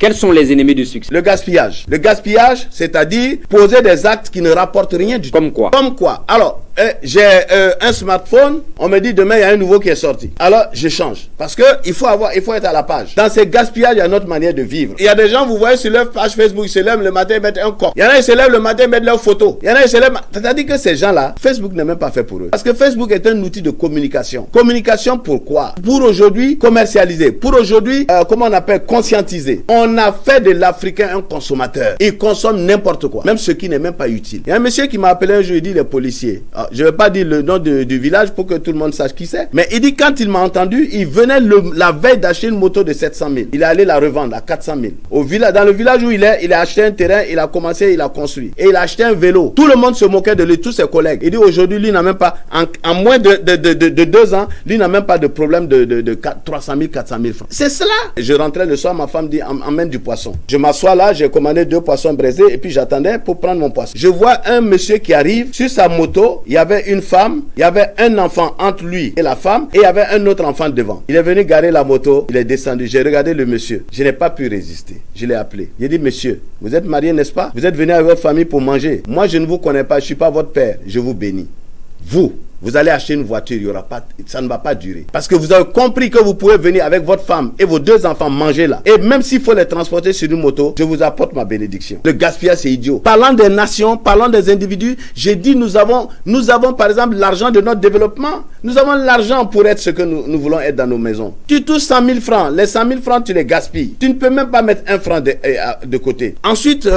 Quels sont les ennemis du succès? Le gaspillage. Le gaspillage, c'est-à-dire poser des actes qui ne rapportent rien du tout. Comme quoi? Comme quoi? Alors, j'ai un smartphone, on me dit demain il y a un nouveau qui est sorti. Alors, je change. Parce que il faut être à la page. Dans ces gaspillages, il y a notre manière de vivre. Il y a des gens, vous voyez, sur leur page Facebook, ils se lèvent le matin, ils mettent un corps. Il y en a, ils se lèvent le matin, ils mettent leurs photos. Il y en a, ils se lèvent. C'est-à-dire que ces gens-là, Facebook n'est même pas fait pour eux. Parce que Facebook est un outil de communication. Communication pourquoi? Pour aujourd'hui commercialiser. Pour aujourd'hui, comment on appelle, conscientiser. On a fait de l'Africain un consommateur. Il consomme n'importe quoi. Même ce qui n'est même pas utile. Il y a un monsieur qui m'a appelé un jour, il dit les policiers. Alors, je ne vais pas dire le nom du village pour que tout le monde sache qui c'est. Mais il dit quand il m'a entendu, il venait la veille d'acheter une moto de 700 000. Il est allé la revendre à 400 000. Dans le village où il a acheté un terrain, il a commencé, il a construit. Et il a acheté un vélo. Tout le monde se moquait de lui, tous ses collègues. Il dit aujourd'hui, lui n'a même pas, en moins de 2 ans, lui n'a même pas de problème de 300 000, 400 000 francs. C'est cela. Je rentrais le soir, ma femme dit, emmène du poisson. Je m'assois là, j'ai commandé 2 poissons braisés et puis j'attendais pour prendre mon poisson. Je vois un monsieur qui arrive sur sa moto, il y avait une femme, il y avait un enfant entre lui et la femme et il y avait un autre enfant devant. Il est venu garer la moto, il est descendu. J'ai regardé le monsieur. Je n'ai pas pu résister. Je l'ai appelé. J'ai dit, monsieur, vous êtes marié, n'est-ce pas? Vous êtes venu avec votre famille pour manger. Moi, je ne vous connais pas, je ne suis pas votre père. Je vous bénis. Vous allez acheter une voiture, il y aura pas, ça ne va pas durer. Parce que vous avez compris que vous pouvez venir avec votre femme et vos 2 enfants manger là. Et même s'il faut les transporter sur une moto, je vous apporte ma bénédiction. Le gaspillage, c'est idiot. Parlant des nations, parlant des individus, j'ai dit nous avons par exemple l'argent de notre développement. Nous avons l'argent pour être ce que nous voulons être dans nos maisons. Tu touches 100 000 francs. Les 100 000 francs, tu les gaspilles. Tu ne peux même pas mettre 1 franc de côté. Ensuite,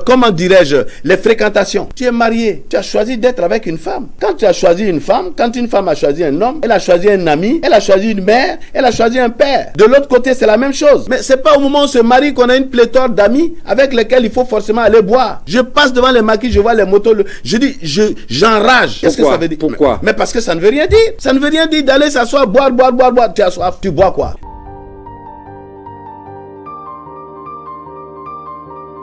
comment dirais-je, les fréquentations. Tu es marié. Tu as choisi d'être avec une femme. Quand tu as choisi une femme, quand une femme a choisi un homme, elle a choisi un ami, elle a choisi une mère, elle a choisi un père. De l'autre côté, c'est la même chose. Mais c'est pas au moment où on se marie qu'on a une pléthore d'amis avec lesquels il faut forcément aller boire. Je passe devant les maquis, je vois les motos, je dis, j'enrage. Qu'est-ce que ça veut dire? Pourquoi? Mais parce que ça ne veut rien dire. Ça ne veut rien dire d'aller s'asseoir, boire. Tu as soif, tu bois quoi?